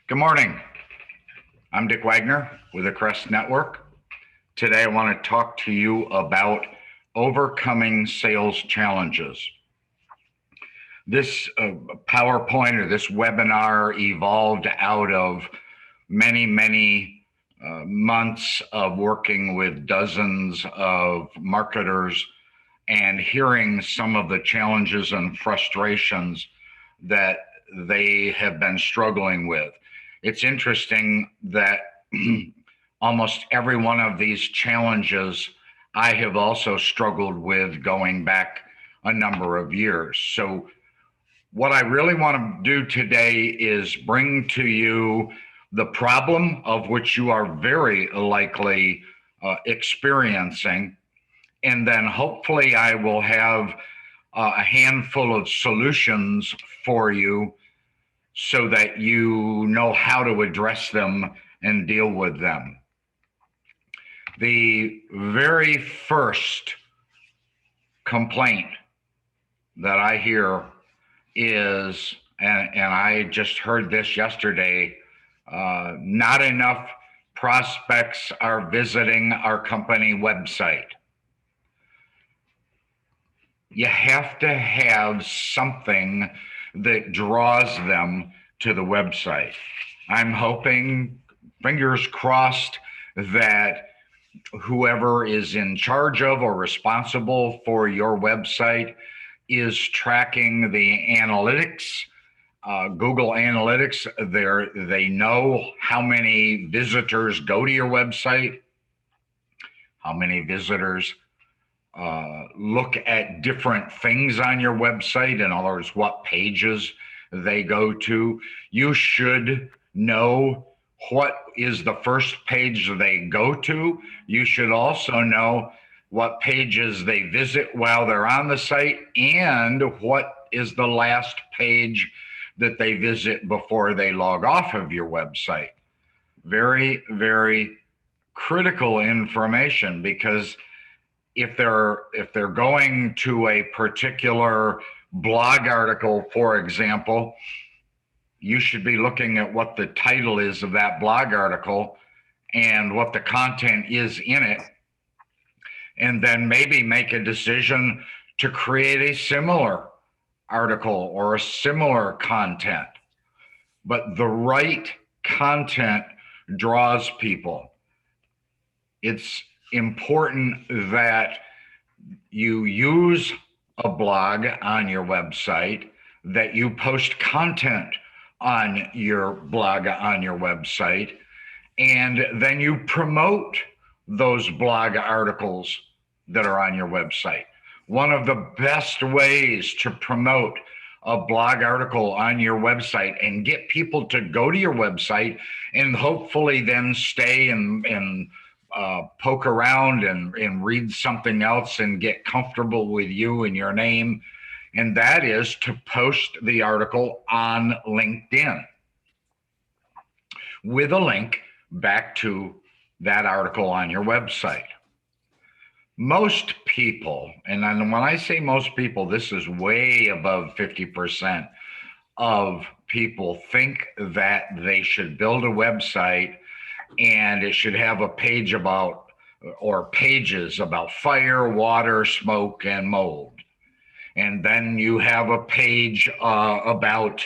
Good morning. I'm Dick Wagner with the Crest Network. Today, I want to talk to you about overcoming sales challenges. This PowerPoint or this webinar evolved out of many months of working with dozens of marketers and hearing some of the challenges and frustrations that they have been struggling with. It's interesting that almost every one of these challenges I have also struggled with going back a number of years. So, what I really want to do today is bring to you the problem of which you are very likely experiencing, and then hopefully I will have a handful of solutions for you so that you know how to address them and deal with them. The very first complaint that I hear is, and I just heard this yesterday, not enough prospects are visiting our company website. You have to have something that draws them to the website. I'm hoping, fingers crossed, that whoever is in charge of or responsible for your website is tracking the analytics. Google Analytics, they know how many visitors go to your website, how many visitors look at different things on your website. In other words, what pages they go to. You should know what is the first page they go to. You should also know what pages they visit while they're on the site and what is the last page that they visit before they log off of your website. Very critical information, because if they're going to a particular blog article, for example, you should be looking at what the title is of that blog article and what the content is in it, and then maybe make a decision to create a similar article or a similar content. But the right content draws people. It's important that you use a blog on your website, that you post content on your blog on your website, and then you promote those blog articles that are on your website. One of the best ways to promote a blog article on your website and get people to go to your website and hopefully then stay and poke around and read something else and get comfortable with you and your name, and that is to post the article on LinkedIn with a link back to that article on your website. Most people, and when I say most people, this is way above 50% of people, think that they should build a website and it should have a page about, or pages about fire, water, smoke, and mold. And then you have a page about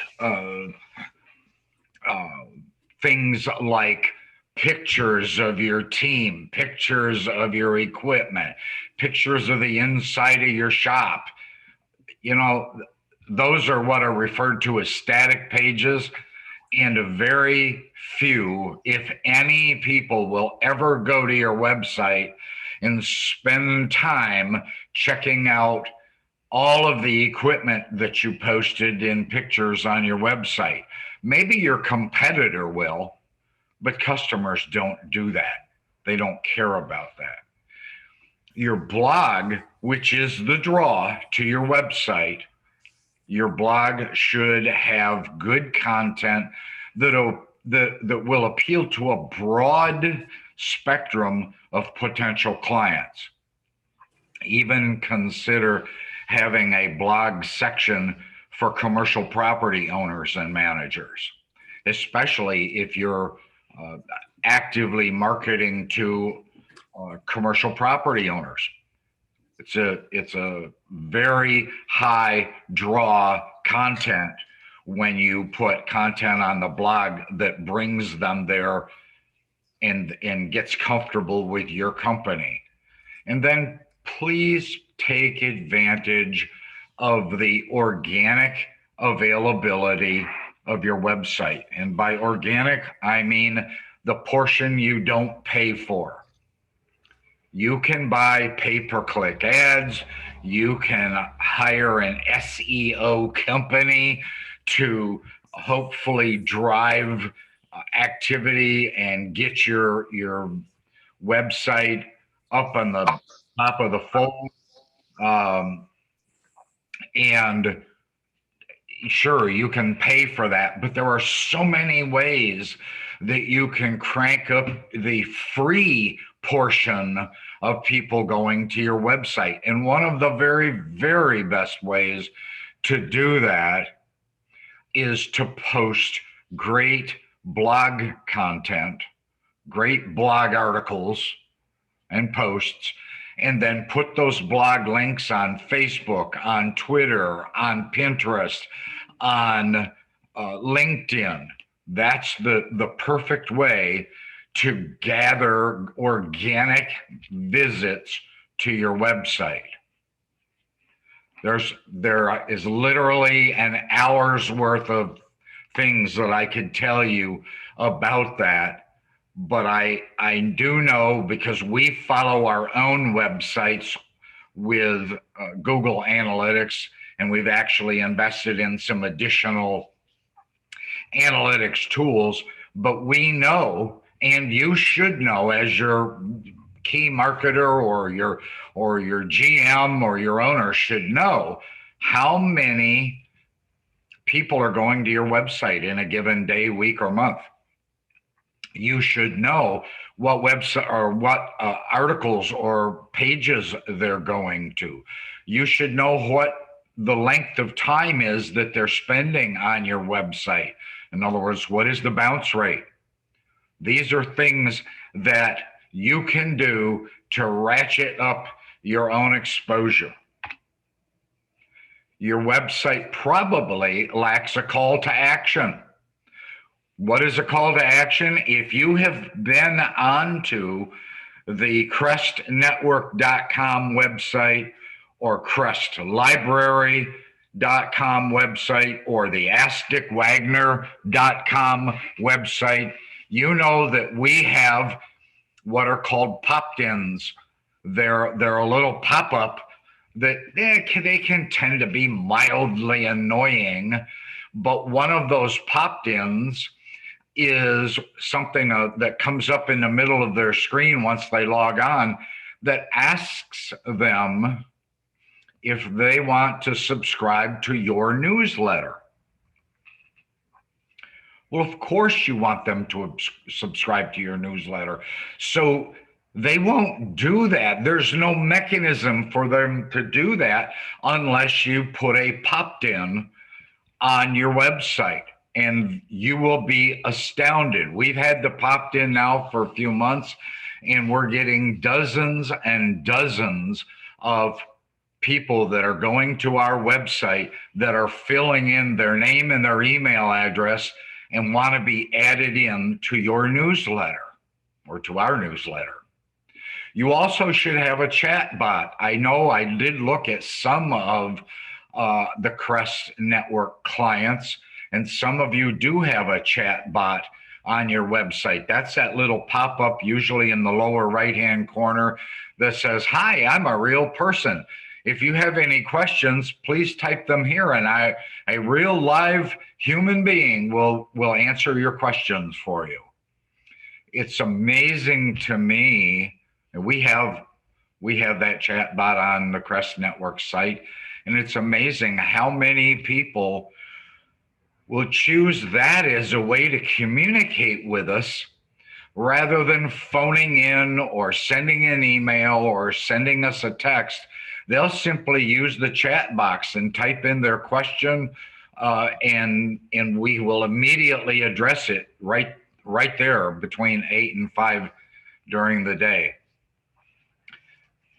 things like pictures of your team, pictures of your equipment, pictures of the inside of your shop. You know, those are what are referred to as static pages. And a very few, if any, people will ever go to your website and spend time checking out all of the equipment that you posted in pictures on your website. Maybe your competitor will, but customers don't do that. They don't care about that. Your blog, which is the draw to your website, your blog should have good content that will appeal to a broad spectrum of potential clients. Even consider having a blog section for commercial property owners and managers. especially if you're uh, actively marketing to commercial property owners. It's a very high draw content when you put content on the blog that brings them there and gets comfortable with your company. And then please take advantage of the organic availability of your website. And by organic, I mean the portion you don't pay for. You can buy pay-per-click ads. You can hire an SEO company to hopefully drive activity and get your website up on the top of the fold. Um, and sure, you can pay for that, but there are so many ways that you can crank up the free portion of people going to your website. And one of the very, very best ways to do that is to post great blog content, great blog articles and posts, and then put those blog links on Facebook, on Twitter, on Pinterest, on LinkedIn. That's the perfect way to gather organic visits to your website. There is literally an hour's worth of things that I could tell you about that, but I do know, because we follow our own websites with Google Analytics, and we've actually invested in some additional analytics tools. But we know, and you should know as your key marketer or your GM or your owner should know how many people are going to your website in a given day, week, or month. You should know what website or what articles or pages they're going to. You should know what the length of time is that they're spending on your website. In other words, what is the bounce rate? These are things that you can do to ratchet up your own exposure. Your website probably lacks a call to action. What is a call to action? If you have been onto the crestnetwork.com website or crestlibrary.com website or the askdickwagner.com website, you know that we have what are called pop-ins. They're a little pop-up that they can tend to be mildly annoying, but one of those pop-ins is something that comes up in the middle of their screen once they log on that asks them if they want to subscribe to your newsletter. Well, of course you want them to subscribe to your newsletter. So they won't do that. There's no mechanism for them to do that unless you put a pop-in on your website, and you will be astounded. We've had the pop-in now for a few months, and we're getting dozens and dozens of people that are going to our website that are filling in their name and their email address and want to be added in to your newsletter or to our newsletter. You also should have a chat bot. I know I did look at some of the Crest Network clients, and some of you do have a chat bot on your website. That's that little pop-up usually in the lower right-hand corner that says, "Hi, I'm a real person. If you have any questions, please type them here, and a real live human being will answer your questions for you." It's amazing to me. We have that chat bot on the Crest Network site, and it's amazing how many people will choose that as a way to communicate with us rather than phoning in or sending an email or sending us a text. They'll simply use the chat box and type in their question and we will immediately address it right there between 8 and 5 during the day.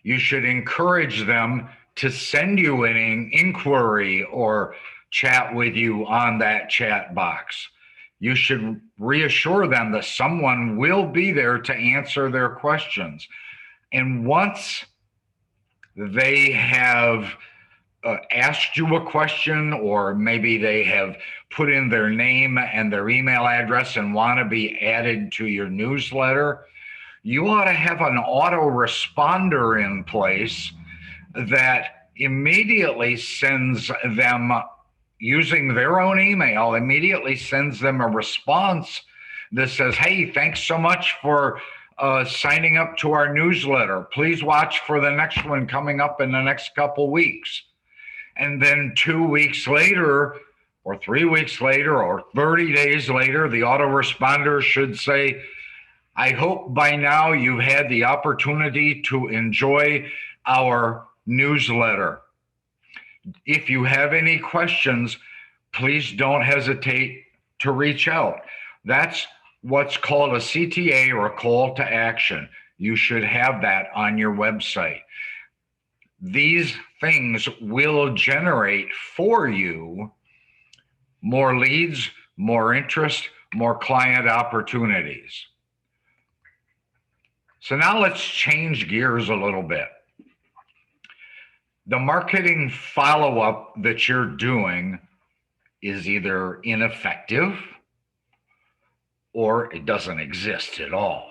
You should encourage them to send you an inquiry or chat with you on that chat box. You should reassure them that someone will be there to answer their questions. And once they have asked you a question, or maybe they have put in their name and their email address and want to be added to your newsletter, you ought to have an autoresponder in place that immediately sends them, using their own email, immediately sends them a response that says, hey, thanks so much for signing up to our newsletter. Please watch for the next one coming up in the next couple weeks. And then 2 weeks later, or 3 weeks later, or 30 days later, the autoresponder should say, I hope by now you've had the opportunity to enjoy our newsletter. If you have any questions, please don't hesitate to reach out. That's what's called a CTA, or a call to action. You should have that on your website. These things will generate for you more leads, more interest, more client opportunities. So now let's change gears a little bit. The marketing follow-up that you're doing is either ineffective or it doesn't exist at all.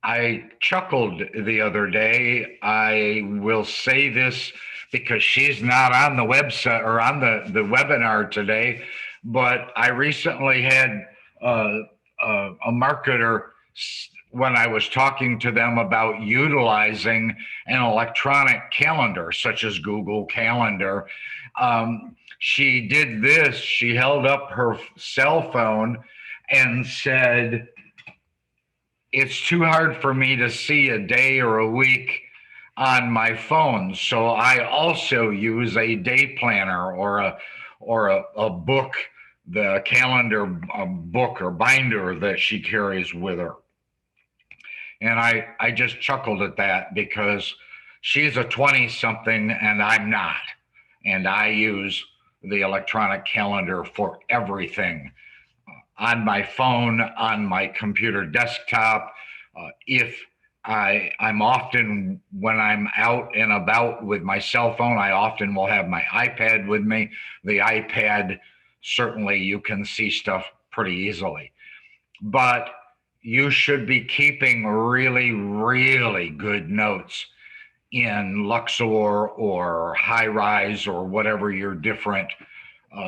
I chuckled the other day. I will say this because she's not on the website or on the webinar today, but I recently had a marketer, when I was talking to them about utilizing an electronic calendar such as Google Calendar, she did this. She held up her cell phone and said, it's too hard for me to see a day or a week on my phone. So I also use a day planner or a book, the calendar book or binder that she carries with her. And I just chuckled at that because she's a 20-something and I'm not. And I use the electronic calendar for everything. On my phone, on my computer desktop. If I'm often, when I'm out and about with my cell phone, I often will have my iPad with me. The iPad, certainly you can see stuff pretty easily. But you should be keeping really, really good notes in Luxor or HighRise or whatever your different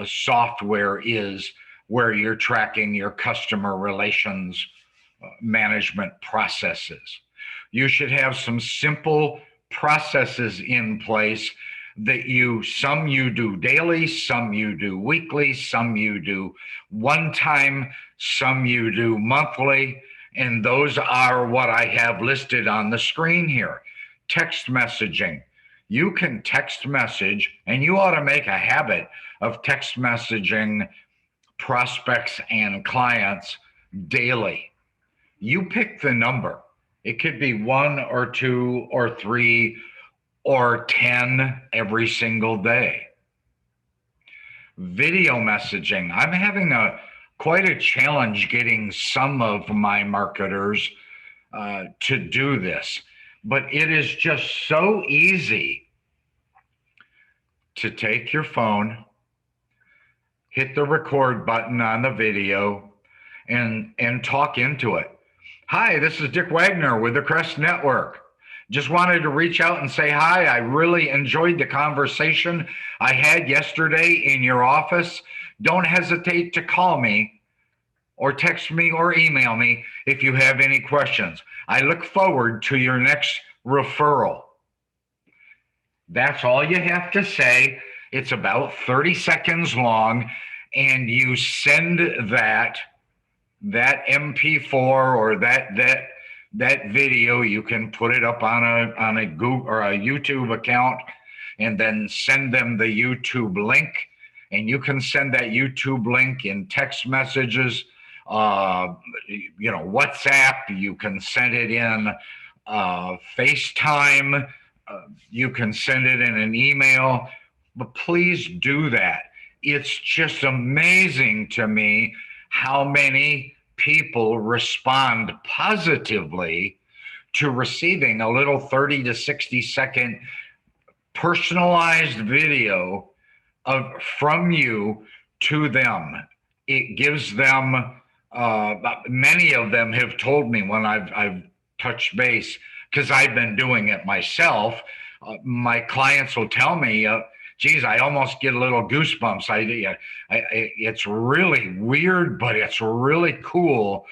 software is, where you're tracking your customer relations management processes. You should have some simple processes in place that some you do daily, some you do weekly, some you do one time, some you do monthly. And those are what I have listed on the screen here. Text messaging. You can text message, and you ought to make a habit of text messaging prospects and clients daily. You pick the number. It could be 1 or 2 or 3 or 10 every single day. Video messaging. I'm having quite a challenge getting some of my marketers to do this, but it is just so easy to take your phone, hit the record button on the video, and talk into it. Hi, this is Dick Wagner with the Crest Network. Just wanted to reach out and say hi. I really enjoyed the conversation I had yesterday in your office. Don't hesitate to call me or text me or email me if you have any questions. I look forward to your next referral. That's all you have to say. It's about 30 seconds long, and you send that MP4 or that video. You can put it up on a Google or a YouTube account, and then send them the YouTube link, and you can send that YouTube link in text messages, WhatsApp. You can send it in FaceTime. You can send it in an email, but please do that. It's just amazing to me how many people respond positively to receiving a little 30 to 60-second personalized video from you to them. It gives them, many of them have told me when I've touched base, because I've been doing it myself, my clients will tell me, geez, I almost get a little goosebumps. It's really weird, but it's really cool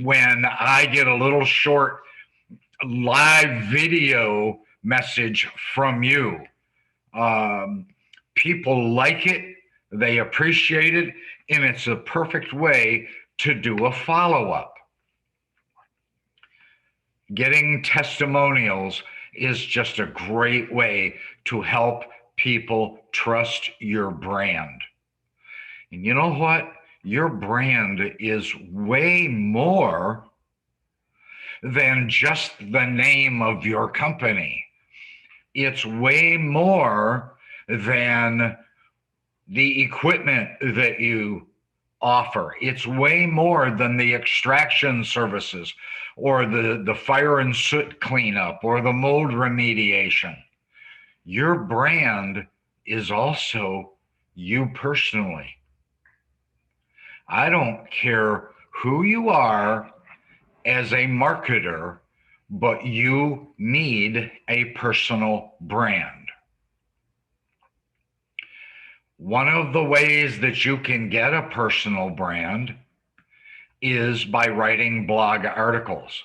when I get a little short live video message from you. People like it, they appreciate it, and it's a perfect way to do a follow-up. Getting testimonials is just a great way to help people trust your brand. And you know what? Your brand is way more than just the name of your company. It's way more than the equipment that you offer. It's way more than the extraction services or the fire and soot cleanup or the mold remediation. Your brand is also you personally. I don't care who you are as a marketer, but you need a personal brand. One of the ways that you can get a personal brand is by writing blog articles.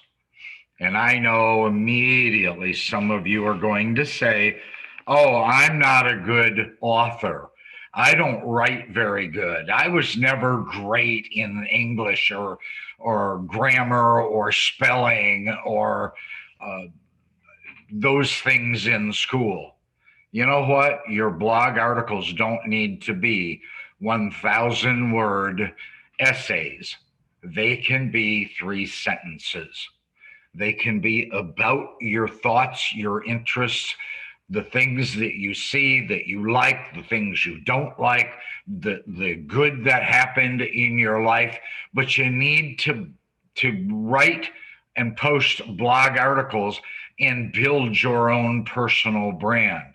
And I know immediately some of you are going to say, oh, I'm not a good author. I don't write very good. I was never great in English or grammar or spelling or those things in school. You know what? Your blog articles don't need to be 1,000-word essays. They can be 3 sentences. They can be about your thoughts, your interests, the things that you see that you like, the things you don't like, the good that happened in your life. But you need to write and post blog articles and build your own personal brand.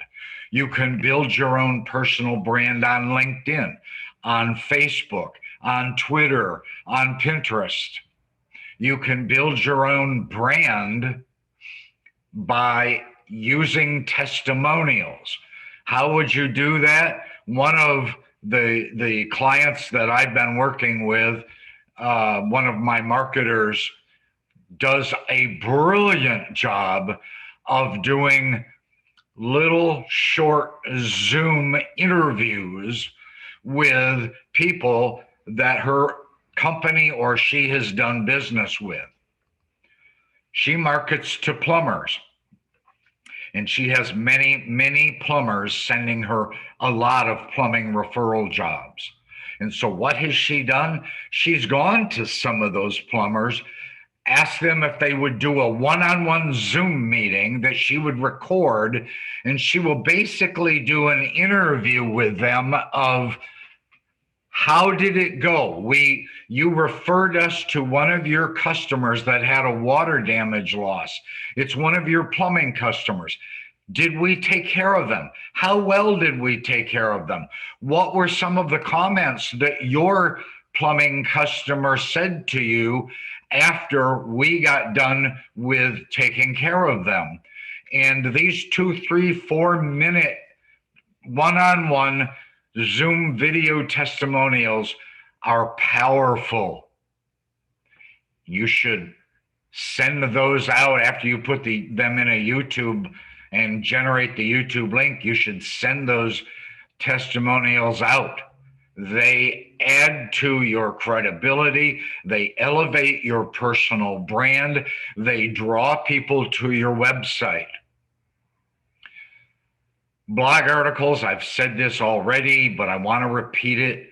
You can build your own personal brand on LinkedIn, on Facebook, on Twitter, on Pinterest. You can build your own brand by using testimonials. How would you do that? One of the clients that I've been working with, one of my marketers, does a brilliant job of doing little short Zoom interviews with people that her company or she has done business with. She markets to plumbers, and she has many plumbers sending her a lot of plumbing referral jobs. And so what has she done? She's gone to some of those plumbers, asked them if they would do a one-on-one Zoom meeting that she would record, and she will basically do an interview with them of how did it go? You referred us to one of your customers that had a water damage loss. It's one of your plumbing customers. Did we take care of them? How well did we take care of them? What were some of the comments that your plumbing customer said to you after we got done with taking care of them? And these 2, 3, 4 minute one-on-one Zoom video testimonials are powerful. You should send those out after you put them in a YouTube and generate the YouTube link. You should send those testimonials out. They add to your credibility. They elevate your personal brand. They draw people to your website. Blog articles, I've said this already, but I want to repeat it.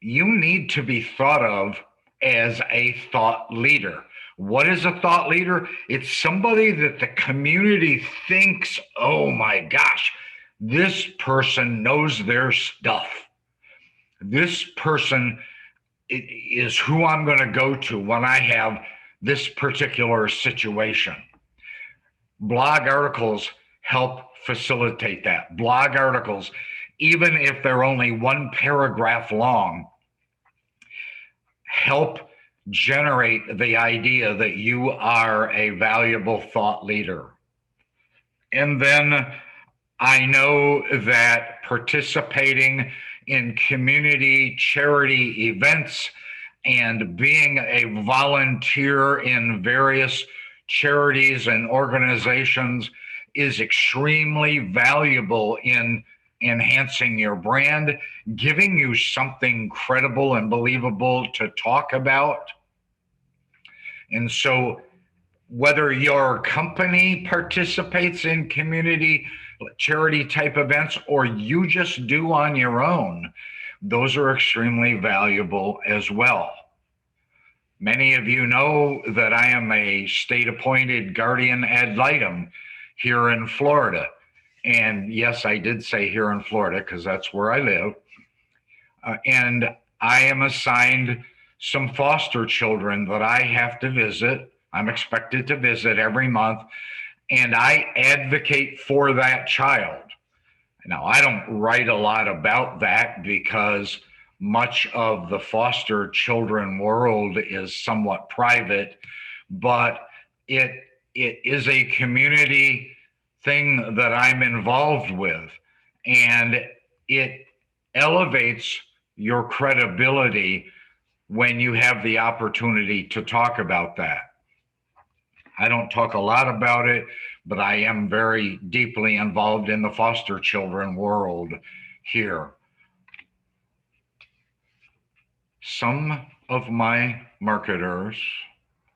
You need to be thought of as a thought leader. What is a thought leader? It's somebody that the community thinks, oh my gosh, this person knows their stuff. This person is who I'm going to go to when I have this particular situation. Blog articles help facilitate that. Blog articles, even if they're only one paragraph long, help generate the idea that you are a valuable thought leader. And then I know that participating in community charity events and being a volunteer in various charities and organizations is extremely valuable in enhancing your brand, giving you something credible and believable to talk about. And so whether your company participates in community charity type events or you just do on your own, those are extremely valuable as well. Many of you know that I am a state appointed guardian ad litem here in Florida. And yes, I did say here in Florida because that's where I live. And I am assigned some foster children that I have to visit. I'm expected to visit every month, and I advocate for that child. Now, I don't write a lot about that because much of the foster children world is somewhat private, but it is a community thing that I'm involved with, and it elevates your credibility when you have the opportunity to talk about that. I don't talk a lot about it, but I am very deeply involved in the foster children world here. Some of my marketers,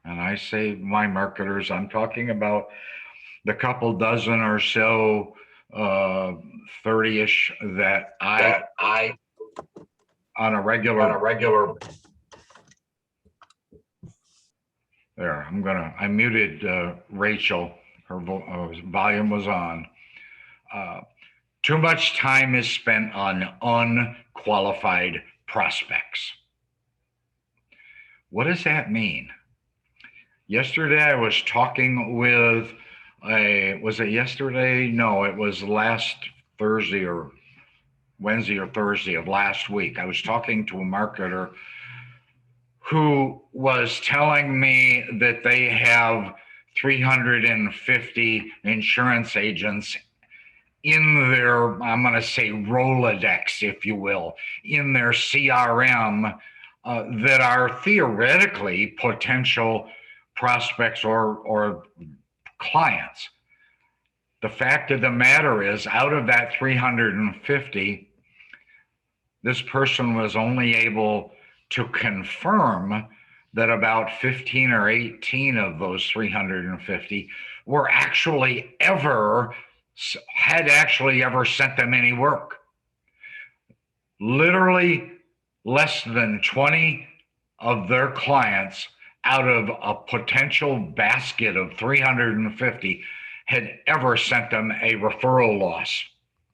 and I say my marketers, I'm talking about the couple dozen or so, 30-ish that I on a regular there, I muted Rachel, her volume was on. Too much time is spent on unqualified prospects. What does that mean? Yesterday I was talking with was it yesterday? No, it was last Thursday or Wednesday or Thursday of last week. I was talking to a marketer who was telling me that they have 350 insurance agents in their, I'm going to say Rolodex, if you will, in their CRM that are theoretically potential prospects or clients. The fact of the matter is, out of that 350, this person was only able to confirm that about 15 or 18 of those 350 were had actually ever sent them any work. Literally less than 20 of their clients out of a potential basket of 350 had ever sent them a referral loss.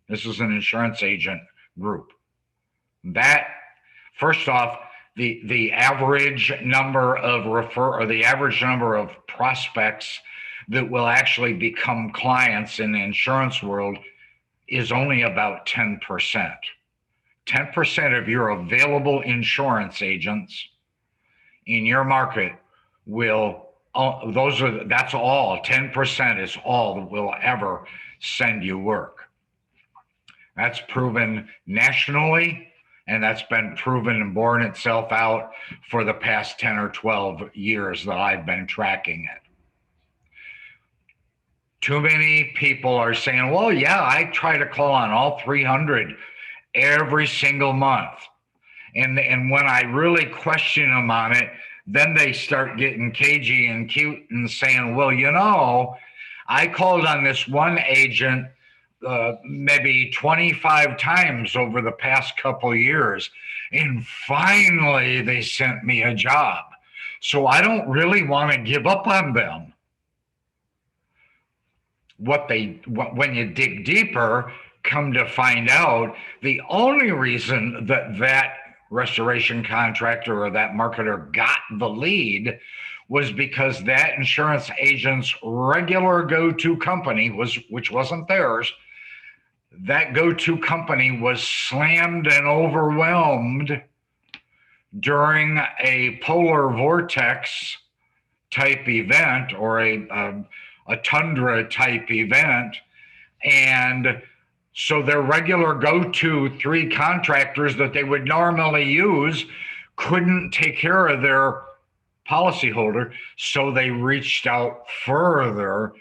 This is an insurance agent group. That, first off, the average number of the average number of prospects that will actually become clients in the insurance world is only about 10%. 10% of your available insurance agents in your market that's all. 10% is all that will ever send you work. That's proven nationally, and that's been proven and borne itself out for the past 10 or 12 years that I've been tracking it. Too many people are saying, well, yeah, I try to call on all 300 every single month. And when I really question them on it, then they start getting cagey and cute and saying, well, I called on this one agent maybe 25 times over the past couple years. And finally, they sent me a job. So I don't really want to give up on them. When you dig deeper, come to find out the only reason that restoration contractor or that marketer got the lead was because that insurance agent's regular go-to company which wasn't theirs. That go-to company was slammed and overwhelmed during a polar vortex type event or a tundra type event. And so their regular go-to 3 contractors that they would normally use couldn't take care of their policyholder. So they reached out further,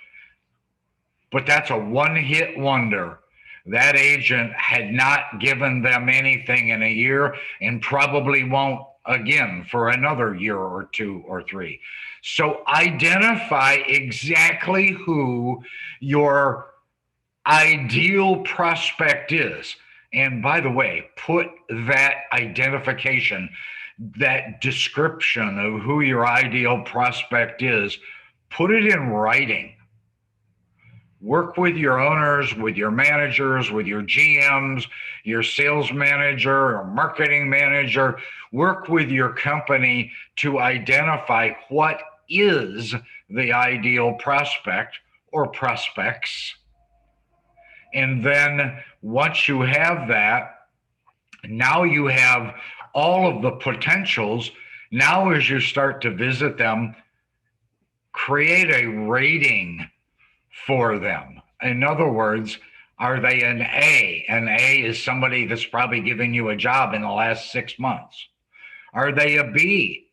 but that's a one-hit wonder. That agent had not given them anything in a year and probably won't again for another year or 2 or 3. So identify exactly who your ideal prospect is. And by the way, put that identification, that description of who your ideal prospect is, put it in writing. Work with your owners, with your managers, with your GMs, your sales manager or marketing manager. Work with your company to identify what is the ideal prospect or prospects. And then once you have that, now you have all of the potentials. Now, as you start to visit them, create a rating for them. In other words, are they an A? An A is somebody that's probably given you a job in the last 6 months. Are they a B?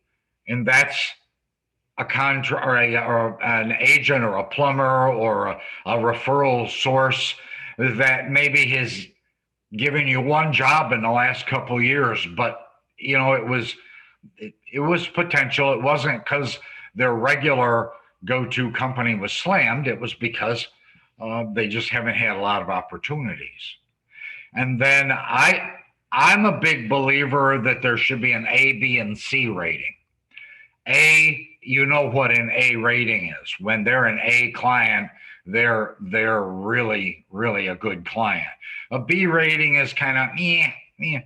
And that's a contract or an agent or a plumber or a referral source that maybe has given you one job in the last couple of years, but it was potential. It wasn't because their regular go-to company was slammed. It was because they just haven't had a lot of opportunities. And then I'm a big believer that there should be an A, B, and C rating. A, you know what an A rating is. When they're an A client, they're really, really a good client. A B rating is kind of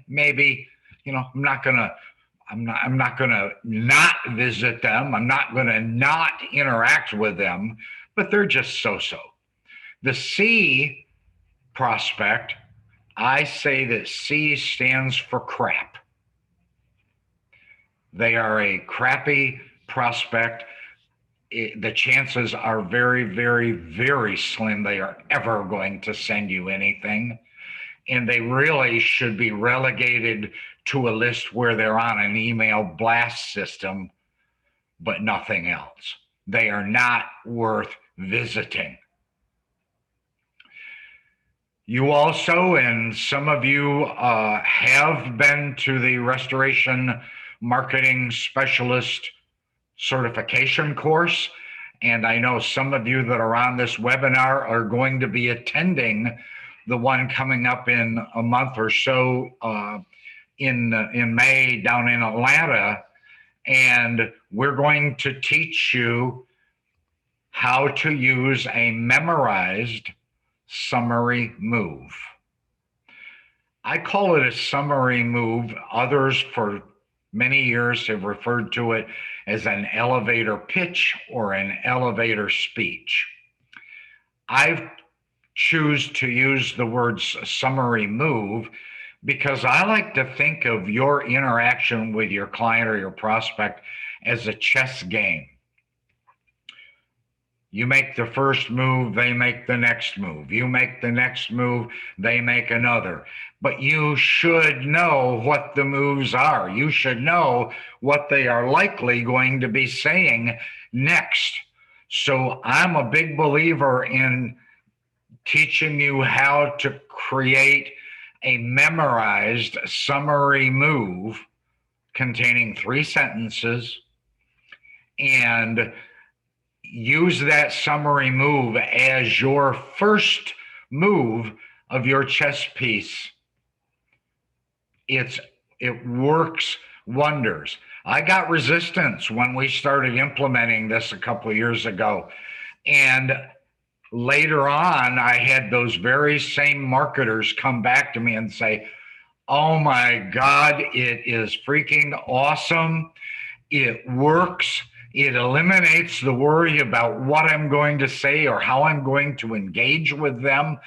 maybe. I'm not gonna not visit them. I'm not gonna not interact with them, but they're just so-so. The C prospect, I say that C stands for crap. They are a crappy prospect. The chances are very, very, very slim they are ever going to send you anything. And they really should be relegated to a list where they're on an email blast system, but nothing else. They are not worth visiting. You also, and some of you have been to the Restoration Marketing Specialist certification course. And I know some of you that are on this webinar are going to be attending the one coming up in a month or so in May down in Atlanta. And we're going to teach you how to use a memorized summary move. I call it a summary move. Others for many years have referred to it as an elevator pitch or an elevator speech. I choose to use the words summary move because I like to think of your interaction with your client or your prospect as a chess game. You make the first move, they make the next move. You make the next move, they make another. But you should know what the moves are. You should know what they are likely going to be saying next. So I'm a big believer in teaching you how to create a memorized summary move containing 3 sentences and use that summary move as your first move of your chess piece, it works wonders. I got resistance when we started implementing this a couple of years ago. And later on, I had those very same marketers come back to me and say, oh my God, it is freaking awesome. It works. It eliminates the worry about what I'm going to say or how I'm going to engage with them.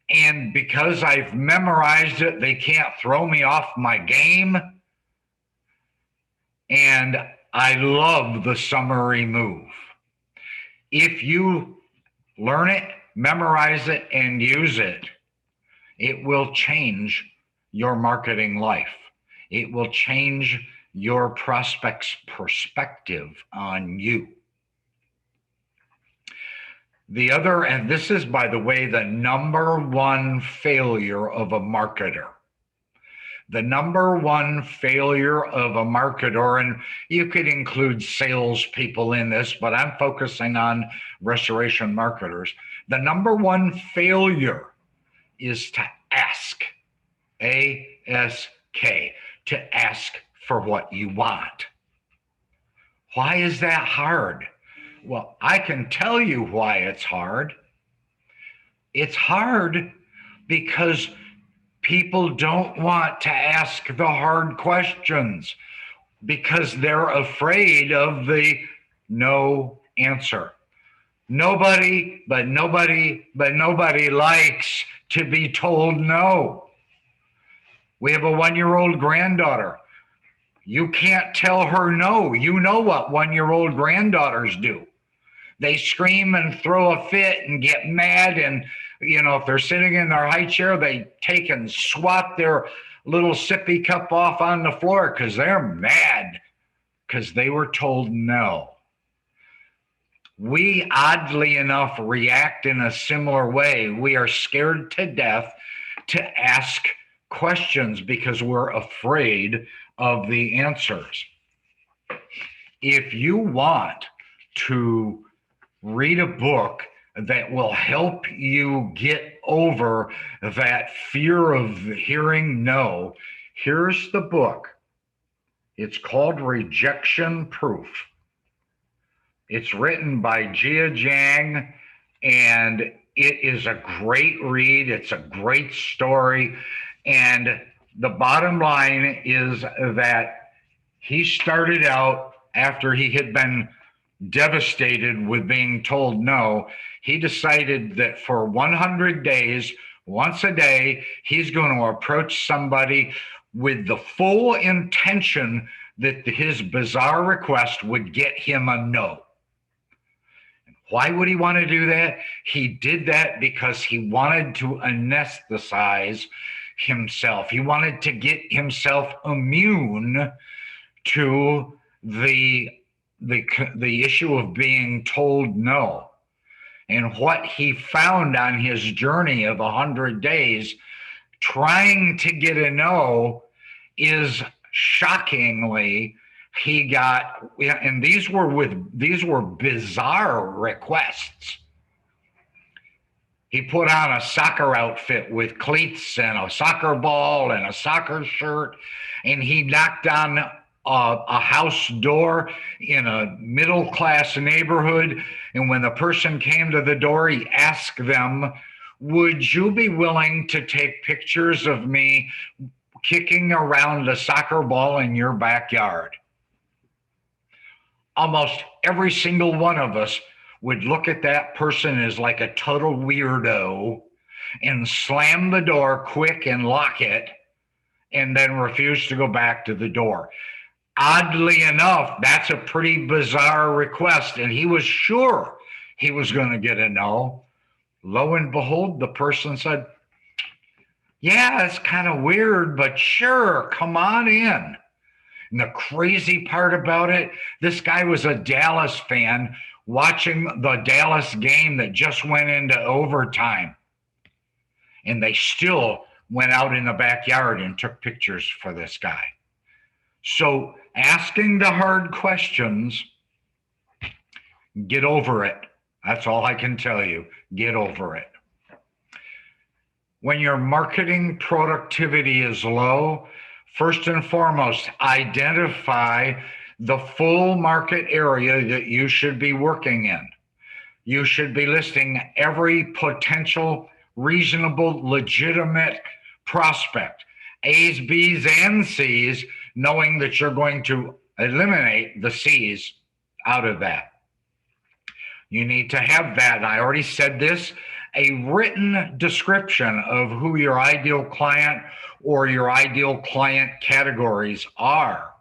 And because I've memorized it, they can't throw me off my game. And I love the summary move. If you learn it, memorize it, and use it, it will change your marketing life. It will change your prospect's perspective on you. The other, and this is, by the way, the number one failure of a marketer. The number one failure of a marketer, and you could include salespeople in this, but I'm focusing on restoration marketers. The number one failure is to ask, A-S-K, to ask for what you want. Why is that hard? Well, I can tell you why it's hard. It's hard because people don't want to ask the hard questions because they're afraid of the no answer. Nobody likes to be told no. We have a 1-year-old granddaughter. You can't tell her no. You know what 1-year-old granddaughters do. They scream and throw a fit and get mad. And, if they're sitting in their high chair, they take and swat their little sippy cup off on the floor because they're mad because they were told no. We, oddly enough, react in a similar way. We are scared to death to ask questions because we're afraid of the answers. If you want to read a book that will help you get over that fear of hearing no, here's the book. It's called Rejection Proof. It's written by Jia Jiang, and it is a great read. It's a great story. And the bottom line is that he started out after he had been devastated with being told no. He decided that for 100 days, once a day, he's going to approach somebody with the full intention that his bizarre request would get him a no. Why would he want to do that? He did that because he wanted to anesthetize himself. He wanted to get himself immune to the issue of being told no. And what he found on his journey of 100 days trying to get a no is shockingly, he got, and these were bizarre requests. He put on a soccer outfit with cleats and a soccer ball and a soccer shirt, and he knocked on a house door in a middle-class neighborhood. And when the person came to the door, he asked them, would you be willing to take pictures of me kicking around a soccer ball in your backyard? Almost every single one of us would look at that person as like a total weirdo and slam the door quick and lock it and then refuse to go back to the door. Oddly enough, that's a pretty bizarre request, and he was sure he was going to get a no. Lo and behold, the person said, yeah, it's kind of weird, but sure, come on in. And the crazy part about it, this guy was a Dallas fan watching the Dallas game that just went into overtime. And they still went out in the backyard and took pictures for this guy. So asking the hard questions, get over it. That's all I can tell you. Get over it. When your marketing productivity is low, first and foremost, identify the full market area that you should be working in. You should be listing every potential, reasonable, legitimate prospect, A's, B's, and C's, knowing that you're going to eliminate the C's out of that. You need to have that. And I already said this, a written description of who your ideal client or your ideal client categories are.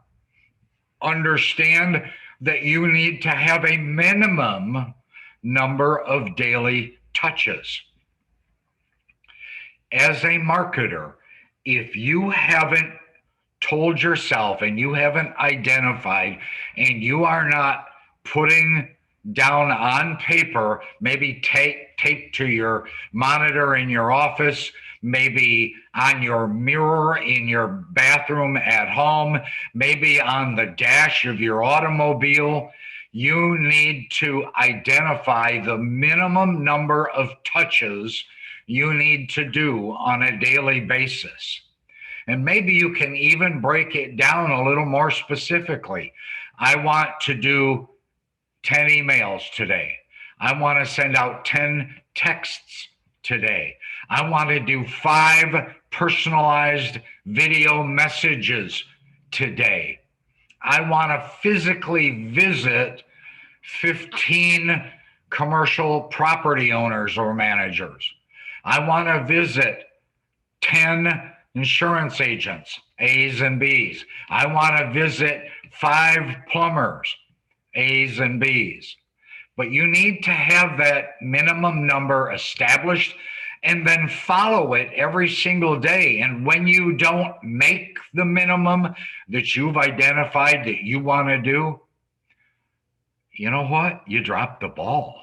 Understand that you need to have a minimum number of daily touches. As a marketer, if you haven't told yourself and you haven't identified and you are not putting down on paper, maybe taped to your monitor in your office, maybe on your mirror in your bathroom at home, maybe on the dash of your automobile, you need to identify the minimum number of touches you need to do on a daily basis. And maybe you can even break it down a little more specifically. I want to do 10 emails today. I want to send out 10 texts today. I want to do 5 personalized video messages today. I want to physically visit 15 commercial property owners or managers. I want to visit 10 insurance agents, A's and B's. I want to visit 5 plumbers, A's and B's. But you need to have that minimum number established and then follow it every single day. And when you don't make the minimum that you've identified that you want to do, you know what? You dropped the ball.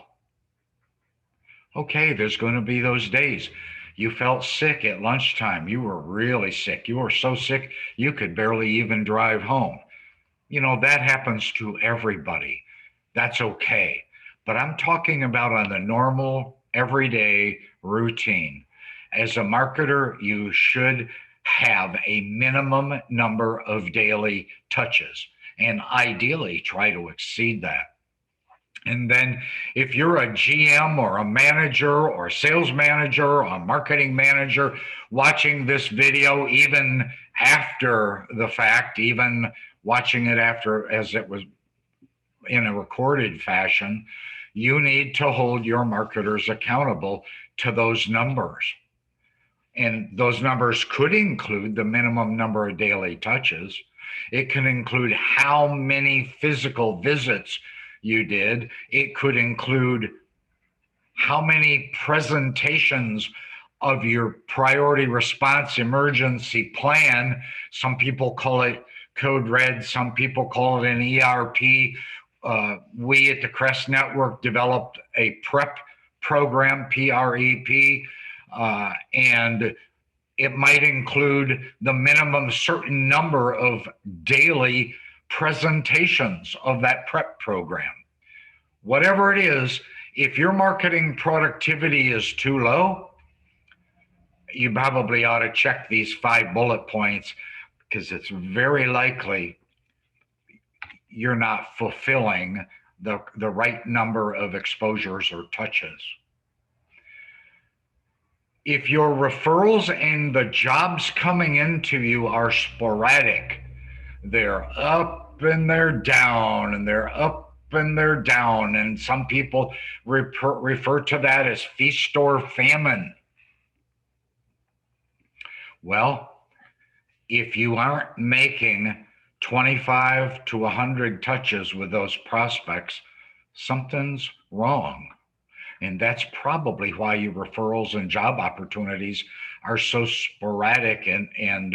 Okay, there's going to be those days. You felt sick at lunchtime. You were really sick. You were so sick, you could barely even drive home. You know, that happens to everybody. That's okay. But I'm talking about on the normal, everyday routine. As a marketer, you should have a minimum number of daily touches and ideally try to exceed that. And then if you're a GM or a manager or a sales manager or a marketing manager watching this video, even after the fact, even watching it after as it was in a recorded fashion, you need to hold your marketers accountable to those numbers. And those numbers could include the minimum number of daily touches. It can include how many physical visits you did. It could include how many presentations of your priority response emergency plan. Some people call it Code Red. Some people call it an ERP. We at the Crest Network developed a PREP program, PREP, and it might include the minimum certain number of daily presentations of that PREP program. Whatever it is, if your marketing productivity is too low, you probably ought to check these 5 bullet points, because it's very likely you're not fulfilling the right number of exposures or touches. If your referrals and the jobs coming into you are sporadic, they're up and they're down and they're up and they're down, and some people refer to that as feast or famine. Well, if you aren't making 25 to 100 touches with those prospects, something's wrong. And that's probably why your referrals and job opportunities are so sporadic and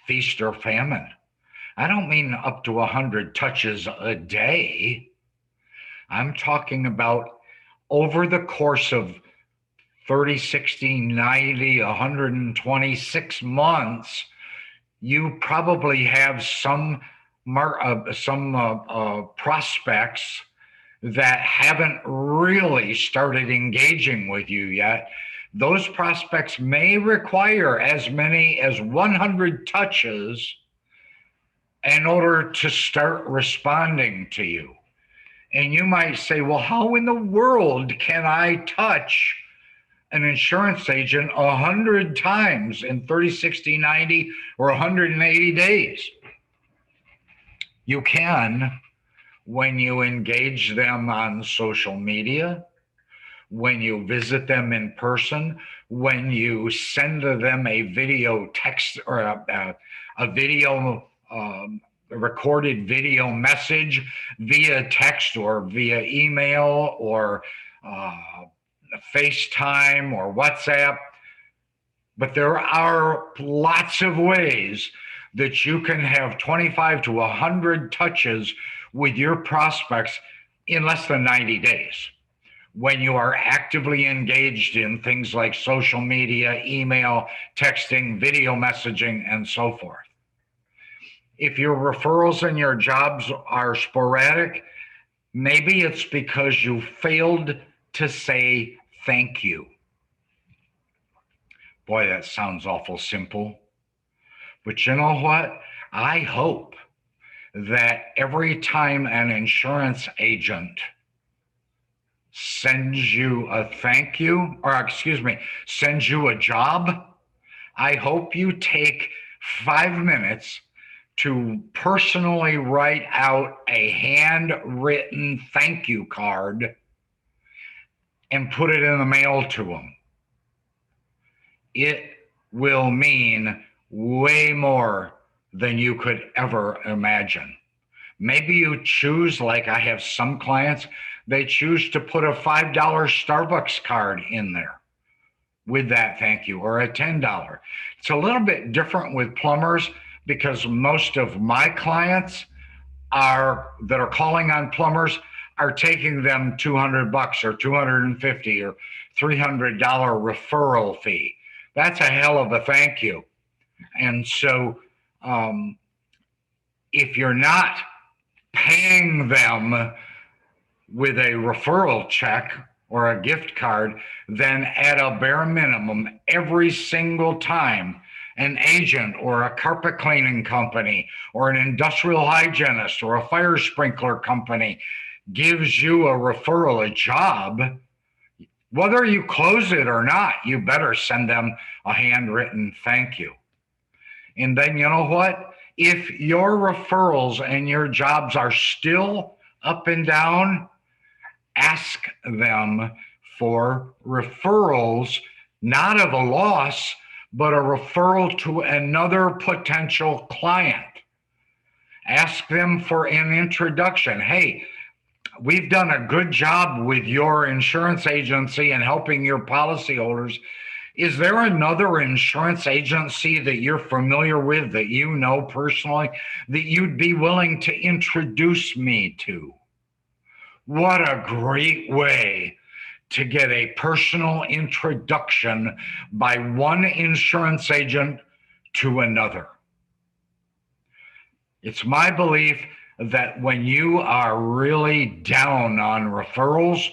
feast or famine. I don't mean up to 100 touches a day. I'm talking about over the course of 30, 60, 90, 126 months, you probably have some prospects that haven't really started engaging with you yet, those prospects may require as many as 100 touches in order to start responding to you. And you might say, well, how in the world can I touch an insurance agent 100 times in 30, 60, 90, or 180 days? You can when you engage them on social media, when you visit them in person, when you send them a video text or a video a recorded video message via text or via email or FaceTime or WhatsApp. But there are lots of ways that you can have 25 to 100 touches with your prospects in less than 90 days when you are actively engaged in things like social media, email, texting, video messaging, and so forth. If your referrals and your jobs are sporadic, maybe it's because you failed to say thank you. Boy, that sounds awful simple. But you know what? I hope that every time an insurance agent sends you a thank you, or excuse me, sends you a job, I hope you take 5 minutes to personally write out a handwritten thank you card and put it in the mail to them. It will mean way more than you could ever imagine. Maybe you choose, like I have some clients, they choose to put a $5 Starbucks card in there with that thank you, or a $10. It's a little bit different with plumbers because most of my clients that are calling on plumbers are taking them $200 or $250 or $300 referral fee. That's a hell of a thank you. And so if you're not paying them with a referral check or a gift card, then at a bare minimum, every single time an agent or a carpet cleaning company or an industrial hygienist or a fire sprinkler company gives you a referral, a job, whether you close it or not, you better send them a handwritten thank you. And then you know what? If your referrals and your jobs are still up and down, ask them for referrals, not of a loss, but a referral to another potential client. Ask them for an introduction. Hey, we've done a good job with your insurance agency and helping your policyholders. Is there another insurance agency that you're familiar with, that you know personally, that you'd be willing to introduce me to? What a great way to get a personal introduction by one insurance agent to another. It's my belief that when you are really down on referrals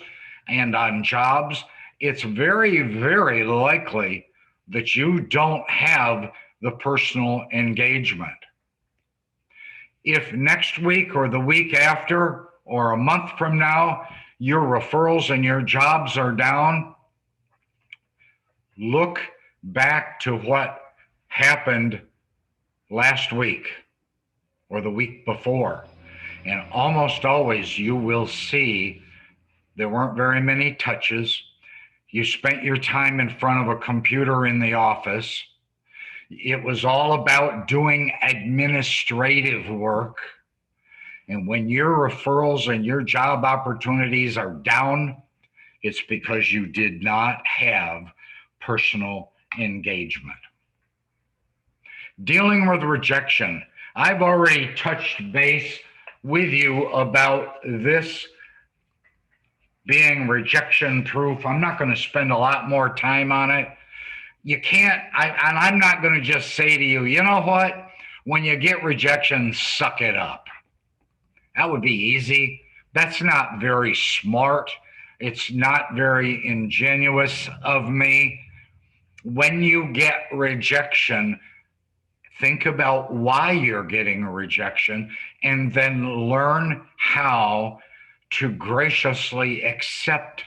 and on jobs, it's very, very likely that you don't have the personal engagement. If next week or the week after or a month from now, your referrals and your jobs are down, look back to what happened last week or the week before. And almost always you will see there weren't very many touches. You spent your time in front of a computer in the office. It was all about doing administrative work. And when your referrals and your job opportunities are down, it's because you did not have personal engagement. Dealing with rejection. I've already touched base with you about this being rejection proof. I'm not going to spend a lot more time on it. You can't, and I'm not going to just say to you, you know what? When you get rejection, suck it up. That would be easy. That's not very smart. It's not very ingenuous of me. When you get rejection, think about why you're getting a rejection and then learn how to graciously accept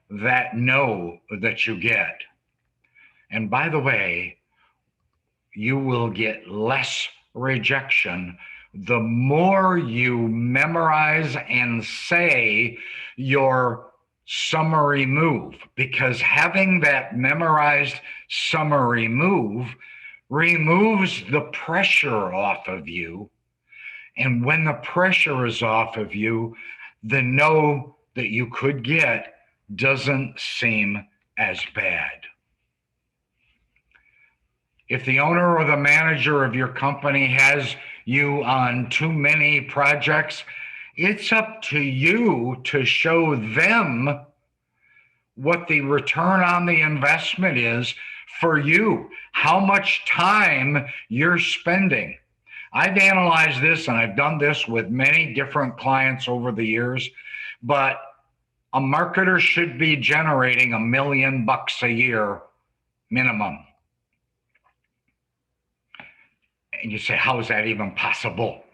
that no that you get. And by the way, you will get less rejection the more you memorize and say your summary move, because having that memorized summary move removes the pressure off of you. And when the pressure is off of you, the no that you could get doesn't seem as bad. If the owner or the manager of your company has you on too many projects, it's up to you to show them what the return on the investment is for you, how much time you're spending. I've analyzed this and I've done this with many different clients over the years, but a marketer should be generating $1 million a year minimum. And you say, how is that even possible?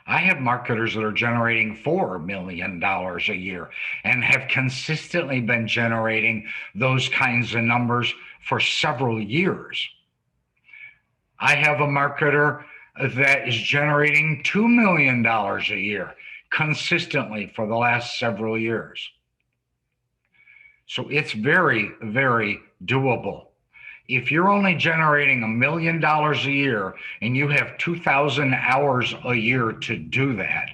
I have marketers that are generating $4 million a year and have consistently been generating those kinds of numbers for several years. I have a marketer that is generating $2 million a year consistently for the last several years. So it's very, very doable. If you're only generating $1 million a year and you have 2,000 hours a year to do that,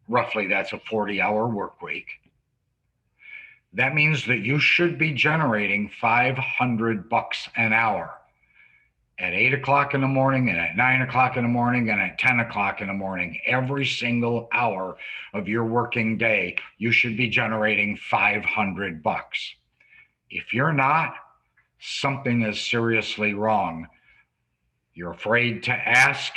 roughly that's a 40-hour work week. That means that you should be generating $500 an hour at 8 o'clock in the morning and at 9 o'clock in the morning and at 10 o'clock in the morning. Every single hour of your working day, you should be generating $500. If you're not, something is seriously wrong. You're afraid to ask.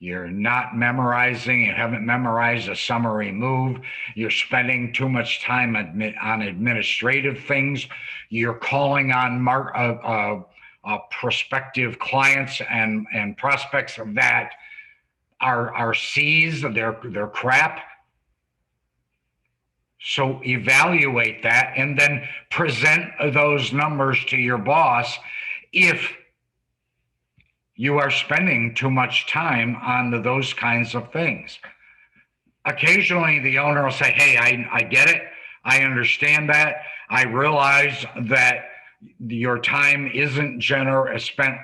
You're not memorizing. You haven't memorized a summary move. You're spending too much time on administrative things. You're calling on prospective clients and prospects that are C's. They're crap. So evaluate that and then present those numbers to your boss if you are spending too much time on those kinds of things. Occasionally, the owner will say, hey, I get it. I understand that. I realize that your time isn't spent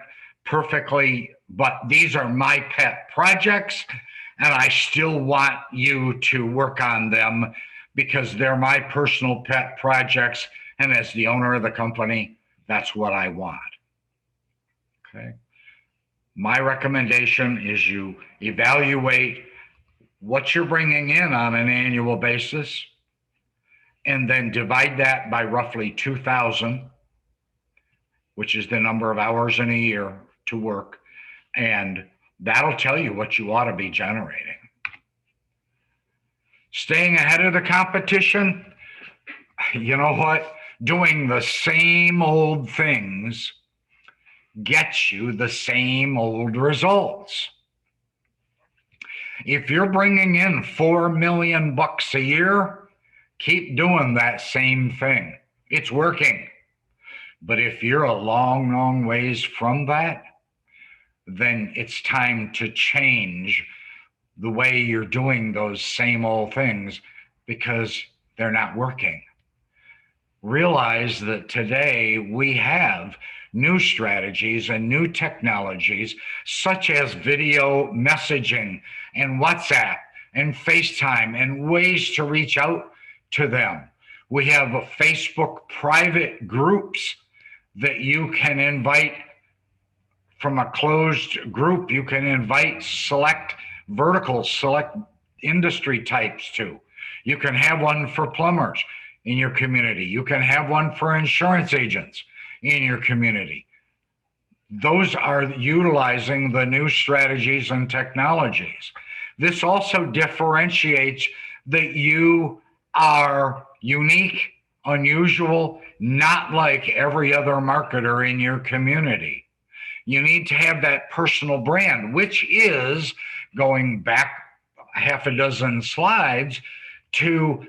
perfectly, but these are my pet projects, and I still want you to work on them because they're my personal pet projects. And as the owner of the company, that's what I want. Okay. My recommendation is you evaluate what you're bringing in on an annual basis and then divide that by roughly 2,000, which is the number of hours in a year to work. And that'll tell you what you ought to be generating. Staying ahead of the competition, you know what? Doing the same old things gets you the same old results. If you're bringing in $4 million a year, keep doing that same thing. It's working. But if you're a long, long ways from that, then it's time to change the way you're doing those same old things because they're not working. Realize that today we have new strategies and new technologies such as video messaging and WhatsApp and FaceTime and ways to reach out to them. We have a Facebook private groups that you can invite from a closed group. You can invite select verticals, select industry types to. You can have one for plumbers in your community. You can have one for insurance agents in your community. Those are utilizing the new strategies and technologies. This also differentiates that you are unique unusual, not like every other marketer in your community. You need to have that personal brand, which is going back half a dozen slides to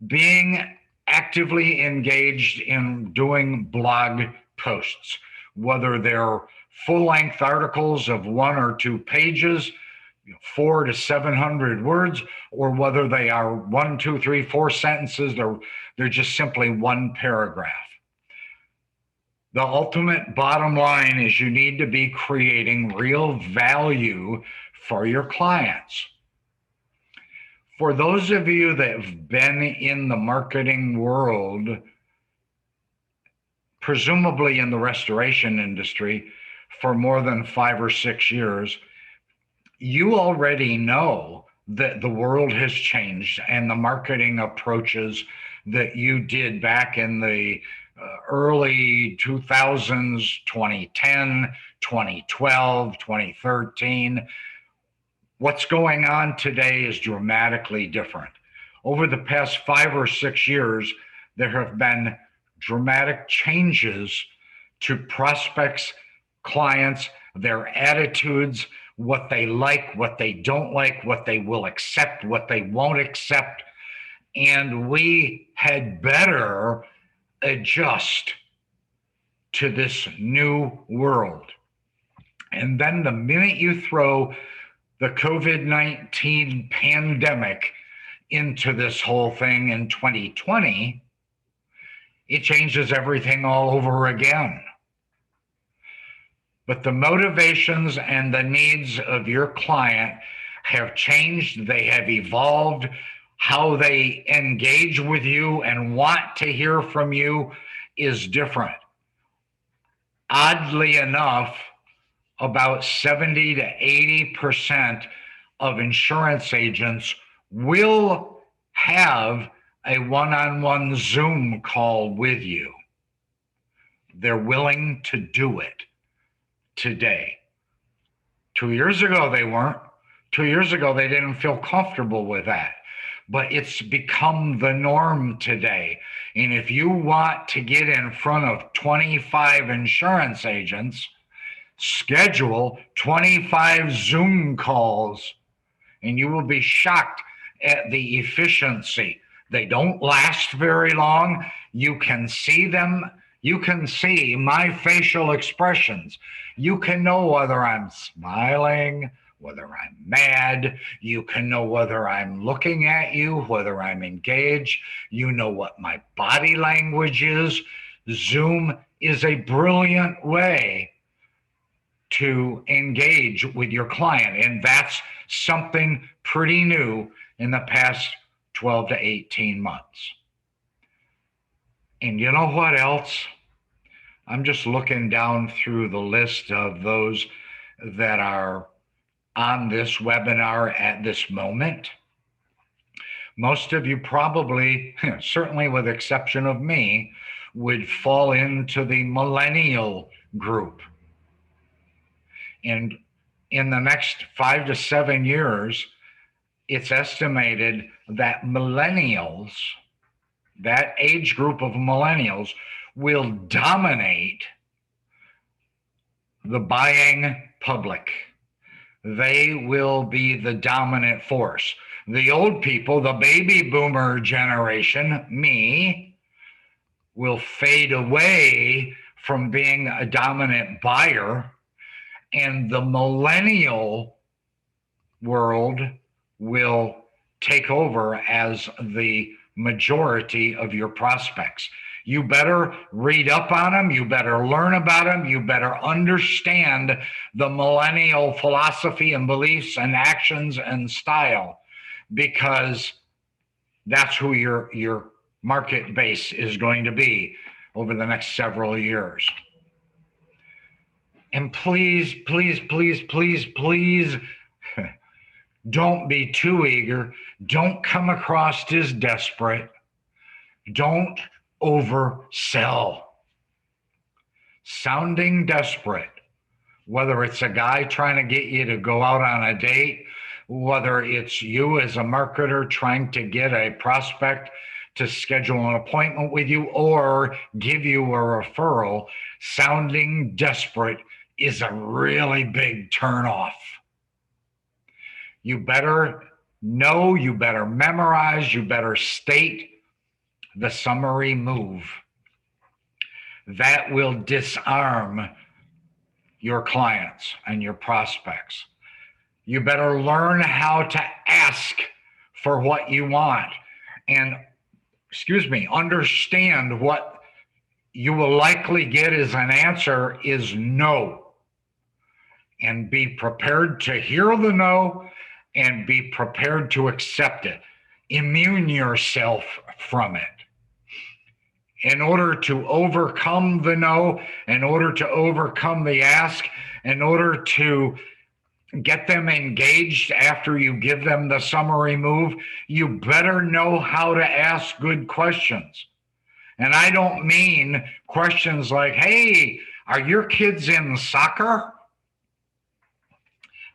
being actively engaged in doing blog posts, whether they're full length articles of 1 or 2 pages, 400 to 700 words, or whether they are 1, 2, 3, 4 sentences, they're just simply one paragraph. The ultimate bottom line is you need to be creating real value for your clients. For those of you that have been in the marketing world, presumably in the restoration industry, for more than 5 or 6 years, you already know that the world has changed, and the marketing approaches that you did back in the early 2000s, 2010, 2012, 2013, what's going on today is dramatically different. Over the past 5 or 6 years, there have been dramatic changes to prospects, clients, their attitudes, what they like, what they don't like, what they will accept, what they won't accept. And we had better adjust to this new world. And then the minute you throw the COVID-19 pandemic into this whole thing in 2020, it changes everything all over again. But the motivations and the needs of your client have changed. They have evolved. How they engage with you and want to hear from you is different. Oddly enough, about 70 to 80% of insurance agents will have a one-on-one Zoom call with you. They're willing to do it today. 2 years ago, they weren't. 2 years ago, they didn't feel comfortable with that. But it's become the norm today. And if you want to get in front of 25 insurance agents, schedule 25 Zoom calls, and you will be shocked at the efficiency. They don't last very long. You can see them. You can see my facial expressions. You can know whether I'm smiling, whether I'm mad. You can know whether I'm looking at you, whether I'm engaged. You know what my body language is. Zoom is a brilliant way to engage with your client. And that's something pretty new in the past 12 to 18 months. And you know what else? I'm just looking down through the list of those that are on this webinar at this moment. Most of you probably, certainly with the exception of me, would fall into the millennial group. And in the next 5 to 7 years, it's estimated that millennials, that age group of millennials, will dominate the buying public. They will be the dominant force. The old people, the baby boomer generation, me, will fade away from being a dominant buyer, and the millennial world will take over as the majority of your prospects. You better read up on them. You better learn about them. You better understand the millennial philosophy and beliefs and actions and style, because that's who your market base is going to be over the next several years. And please, please, please, please, please, don't be too eager. Don't come across as desperate. Don't oversell. Sounding desperate, whether it's a guy trying to get you to go out on a date, whether it's you as a marketer trying to get a prospect to schedule an appointment with you or give you a referral, sounding desperate is a really big turnoff. You better know, you better memorize, you better state the summary move. That will disarm your clients and your prospects. You better learn how to ask for what you want and, understand what you will likely get as an answer is no. And be prepared to hear the no and be prepared to accept it. Immune yourself from it. In order to overcome the no, in order to overcome the ask, in order to get them engaged after you give them the summary move, you better know how to ask good questions. And I don't mean questions like, hey, are your kids in soccer?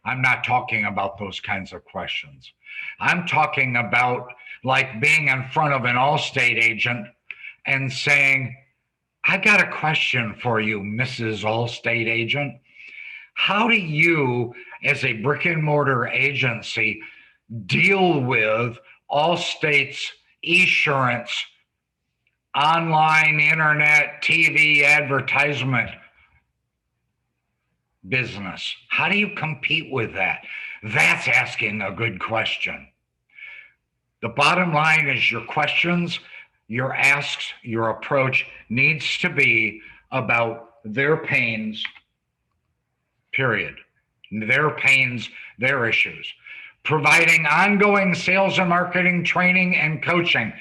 I'm not talking about those kinds of questions. I'm talking about like being in front of an Allstate agent and saying, I got a question for you, Mrs. Allstate agent. How do you, as a brick and mortar agency, deal with Allstate's Esurance, online, internet, TV advertisement business? How do you compete with that? That's asking a good question. The bottom line is your questions, your asks, your approach needs to be about their pains, period. Their pains, their issues. Providing ongoing sales and marketing training and coaching.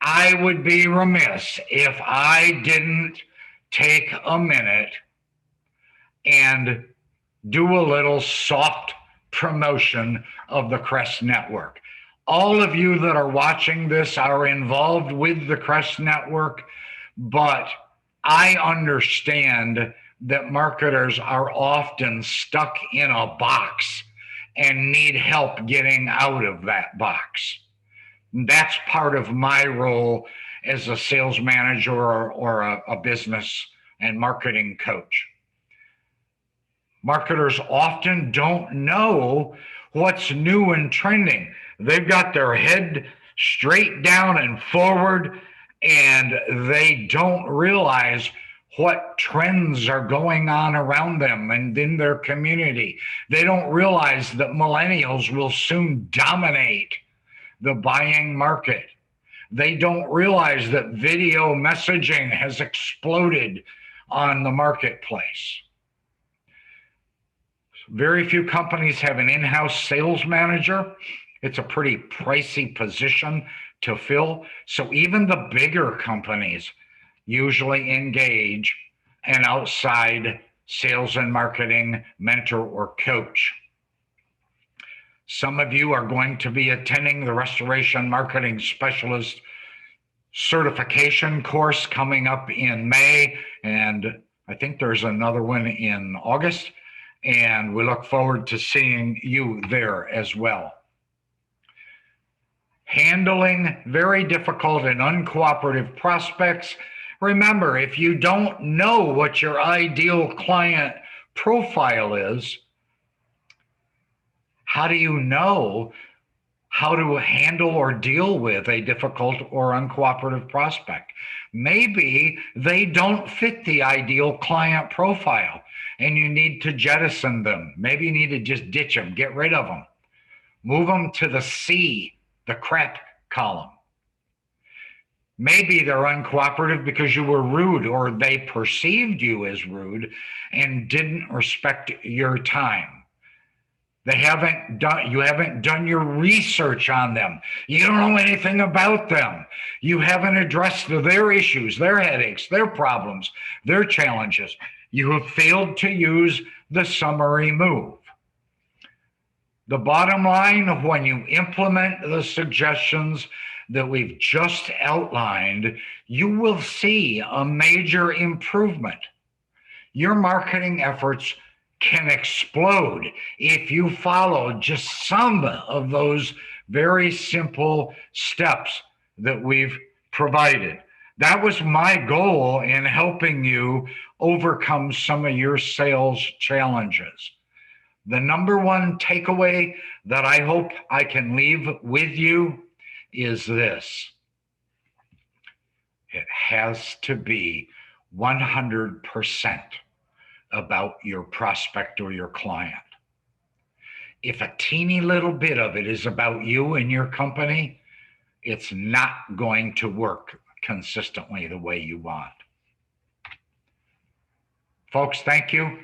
I would be remiss if I didn't take a minute and do a little soft promotion of the Crest Network. All of you that are watching this are involved with the Crest Network, but I understand that marketers are often stuck in a box and need help getting out of that box. That's part of my role as a sales manager or a business and marketing coach. Marketers often don't know what's new and trending. They've got their head straight down and forward, and they don't realize what trends are going on around them and in their community. They don't realize that millennials will soon dominate the buying market. They don't realize that video messaging has exploded on the marketplace. Very few companies have an in-house sales manager. It's a pretty pricey position to fill. So even the bigger companies usually engage an outside sales and marketing mentor or coach. Some of you are going to be attending the Restoration Marketing Specialist certification course coming up in May, and I think there's another one in August, and we look forward to seeing you there as well. Handling very difficult and uncooperative prospects. Remember, if you don't know what your ideal client profile is, how do you know how to handle or deal with a difficult or uncooperative prospect? Maybe they don't fit the ideal client profile and you need to jettison them. Maybe you need to just ditch them, get rid of them, move them to the C, the crap column. Maybe they're uncooperative because you were rude or they perceived you as rude and didn't respect your time. You haven't done your research on them. You don't know anything about them. You haven't addressed their issues, their headaches, their problems, their challenges. You have failed to use the summary move. The bottom line of when you implement the suggestions that we've just outlined, you will see a major improvement. Your marketing efforts can explode if you follow just some of those very simple steps that we've provided. That was my goal in helping you overcome some of your sales challenges. The number one takeaway that I hope I can leave with you is this: it has to be 100% about your prospect or your client. If a teeny little bit of it is about you and your company, it's not going to work consistently the way you want. Folks, thank you.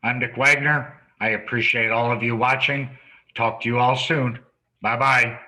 I'm Dick Wagner. I appreciate all of you watching. Talk to you all soon. Bye bye.